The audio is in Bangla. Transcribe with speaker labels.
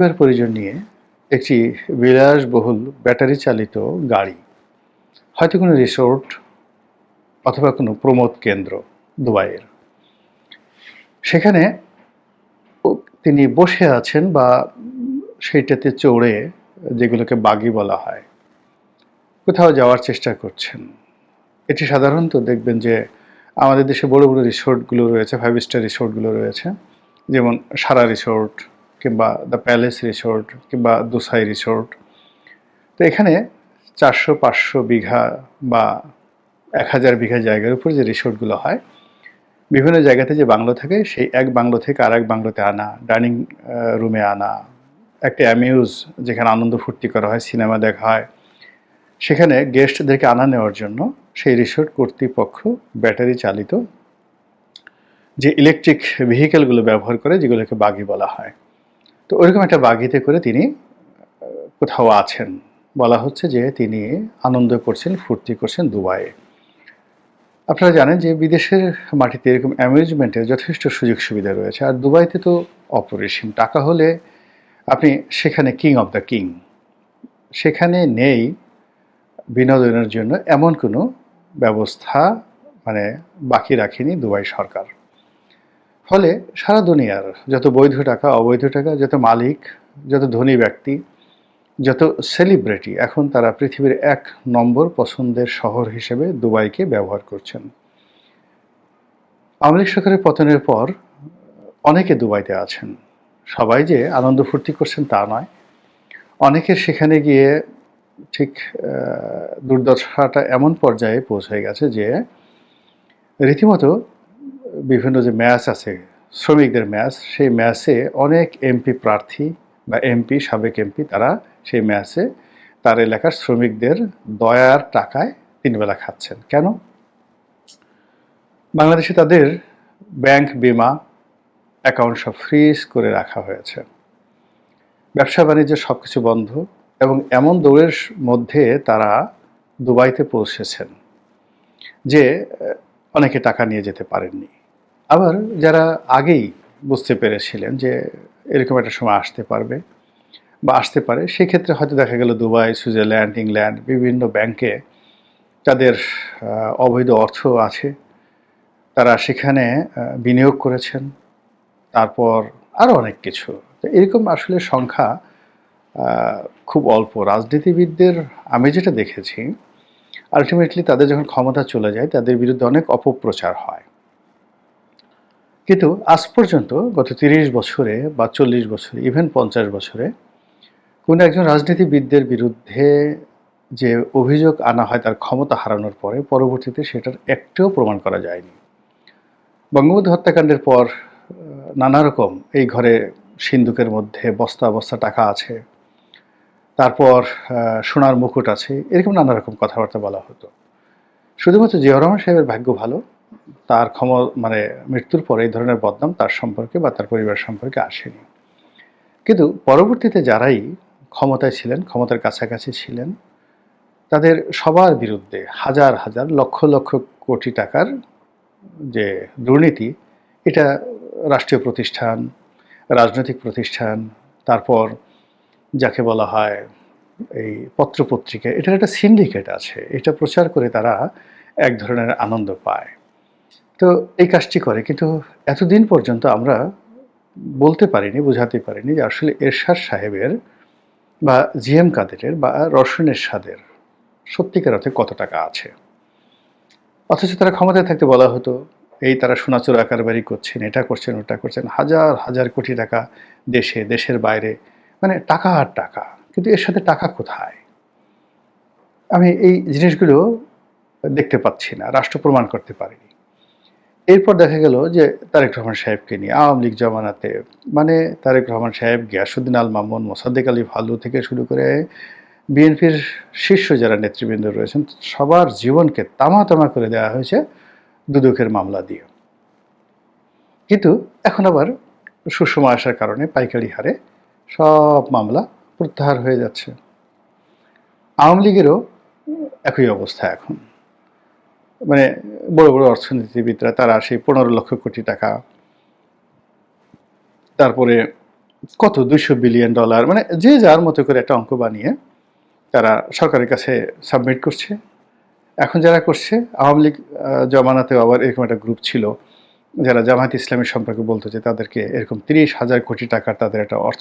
Speaker 1: পরিবার পরিজন নিয়ে একটি বিলাসবহুল ব্যাটারি চালিত গাড়ি, হয়তো কোনো রিসোর্ট অথবা কোনো প্রমোদ কেন্দ্র দুবাইয়ের, সেখানে তিনি বসে আছেন বা সেইটাতে চড়ে, যেগুলোকে বাগি বলা হয়, কোথাও যাওয়ার চেষ্টা করছেন। এটি সাধারণত দেখবেন যে আমাদের দেশে বড় বড় রিসোর্টগুলো রয়েছে, 5 স্টার রিসোর্টগুলো রয়েছে, যেমন সারা রিসোর্ট কিংবা দ্য প্যালেস রিসোর্ট কিংবা দুসাই রিসোর্ট। তো এখানে 400-500 বিঘা বা 1000 বিঘা জায়গার উপর যে রিসোর্টগুলো হয়, বিভিন্ন জায়গাতে যে বাংলো থাকে, সেই এক বাংলো থেকে আর এক বাংলোতে আনা, ডাইনিং রুমে আনা, একটা অ্যামিউজ যেখানে আনন্দ ফুর্তি করা হয়, সিনেমা দেখা হয়, সেখানে গেস্টদেরকে আনা নেওয়ার জন্য সেই রিসোর্ট কর্তৃপক্ষ ব্যাটারি চালিত যে ইলেকট্রিক ভেহিকেলগুলো ব্যবহার করে, যেগুলোকে বাগি বলা হয়। তো ওইরকম একটা বাগিতে করে তিনি কোথাও আছেন। বলা হচ্ছে যে তিনি আনন্দ করছেন, ফুর্তি করছেন দুবাইয়ে। আপনারা জানেন যে বিদেশের মাটিতে এরকম অ্যামিউজমেন্টের যথেষ্ট সুযোগ সুবিধা রয়েছে, আর দুবাইতে তো অপরিসীম টাকা হলে আপনি সেখানে কিং অফ দ্য কিং। সেখানে নেই বিনোদনের জন্য এমন কোনো ব্যবস্থা, মানে বাকি রাখেনি দুবাই সরকার। ফলে সারা দুনিয়ার যত বৈধ টাকা, অবৈধ টাকা, যত মালিক, যত ধনী ব্যক্তি, যত সেলিব্রিটি, এখন তারা পৃথিবীর 1 নম্বর পছন্দের শহর হিসেবে দুবাইকে ব্যবহার করছেন। আওয়ামী লীগ সরকারের পতনের পর অনেকে দুবাইতে আছেন। সবাই যে আনন্দ ফুর্তি করছেন তা নয়। অনেকের সেখানে গিয়ে ঠিক দুর্দশাটা এমন পর্যায়ে পৌঁছে গেছে যে রীতিমতো বিভিন্ন যে ম্যাচ আছে, শ্রমিকদের ম্যাচ, সেই ম্যাচে অনেক এমপি প্রার্থী বা এমপি, সাবেক এমপি, তারা সেই ম্যাচে তার এলাকার শ্রমিকদের দয়ার টাকায় 3 বেলা খাচ্ছেন। কেন? বাংলাদেশে তাদের ব্যাংক, বিমা, অ্যাকাউন্ট সব ফ্রিজ করে রাখা হয়েছে। ব্যবসা বাণিজ্য সব কিছু বন্ধ, এবং এমন দৌড়ের মধ্যে তারা দুবাইতে পৌঁছেছেন যে অনেকে টাকা নিয়ে যেতে পারেননি। আবার যারা আগেই বুঝতে পেরেছিলেন যে এরকম একটা সময় আসতে পারবে বা আসতে পারে, সেক্ষেত্রে হয়তো দেখা গেল দুবাই, সুইজারল্যান্ড, ইংল্যান্ড, বিভিন্ন ব্যাংকে তাদের অবৈধ অর্থ আছে, তারা সেখানে বিনিয়োগ করেছেন। তারপর আরও অনেক কিছু। তো এরকম আসলে সংখ্যা খুব অল্প। রাজনীতিবিদদের আমি যেটা দেখেছি, আলটিমেটলি তাদের যখন ক্ষমতা চলে যায়, তাদের বিরুদ্ধে অনেক অপপ্রচার হয়। কিন্তু আজ পর্যন্ত গত 30 বছরে বা 40 বছরে, ইভেন 50 বছরে, কোনো একজন রাজনীতিবিদদের বিরুদ্ধে যে অভিযোগ আনা হয় তার ক্ষমতা হারানোর পরে, পরবর্তীতে সেটার একটাও প্রমাণ করা যায়নি। বঙ্গবন্ধু হত্যাকাণ্ডের পর নানা রকম, এই ঘরে সিন্দুকের মধ্যে বস্তা বস্তা টাকা আছে, তারপর সোনার মুকুট আছে, এরকম নানা রকম কথাবার্তা বলা হতো। শুধুমাত্র জিয়াউর রহমান সাহেবের ভাগ্য ভালো, তার মানে মৃত্যুর পরে এই ধরনের বদনাম তার সম্পর্কে বা তার পরিবার সম্পর্কে আসেনি। কিন্তু পরবর্তীতে যারাই ক্ষমতায় ছিলেন, ক্ষমতার কাছাকাছি ছিলেন, তাদের সবার বিরুদ্ধে হাজার হাজার, লক্ষ লক্ষ কোটি টাকার যে দুর্নীতি, এটা রাষ্ট্রীয় প্রতিষ্ঠান, রাজনৈতিক প্রতিষ্ঠান, তারপর যাকে বলা হয় এই পত্রপত্রিকা, এটার একটা সিন্ডিকেট আছে। এটা প্রচার করে তারা এক ধরনের আনন্দ পায়। তো এই কাজটি করে, কিন্তু এতদিন পর্যন্ত আমরা বলতে পারিনি, বোঝাতে পারিনি যে আসলে এরশাদ সাহেবের বা জিএম কাদেরের বা রওশন এরশাদের সত্যিকার অর্থে কত টাকা আছে। অথচ তারা ক্ষমতায় থাকতে বলা হতো এই তারা সোনাচুরা কারবারি করছেন, এটা করছেন, ওটা করছেন, হাজার হাজার কোটি টাকা দেশে, দেশের বাইরে, মানে টাকা আর টাকা। কিন্তু এর সাথে টাকা কোথায়? আমি এই জিনিসগুলো দেখতে পাচ্ছি না, রাষ্ট্র প্রমাণ করতে পারেনি। এরপর দেখা গেল যে তারেক রহমান সাহেবকে নিয়ে আওয়ামী লীগ জমানাতে, মানে তারেক রহমান সাহেব, গিয়াসউদ্দিন আল মামুন, মোসাদ্দেক আলী ফালু থেকে শুরু করে বিএনপির শীর্ষ যারা নেতৃবৃন্দ রয়েছেন, সবার জীবনকে তামা তামা করে দেওয়া হয়েছে দুদকের মামলা দিয়ে। কিন্তু এখন আবার সুষমা আসার কারণে পাইকারি হারে সব মামলা প্রত্যাহার হয়ে যাচ্ছে। আওয়ামী লীগেরও একই অবস্থা এখন। মানে বড় বড় অর্থনীতিবিদরা তারা সেই 15 লক্ষ কোটি টাকা, তারপরে কত $200 বিলিয়ন, মানে যে যার মতো করে একটা অঙ্ক বানিয়ে তারা সরকারের কাছে সাবমিট করছে। এখন যারা করছে, আওয়ামী লীগ জমানাতেও আবার এরকম একটা গ্রুপ ছিল যারা জামায়াত ইসলামী সম্পর্কে বলতো যে তাদেরকে এরকম 30,000 কোটি টাকার তাদের একটা অর্থ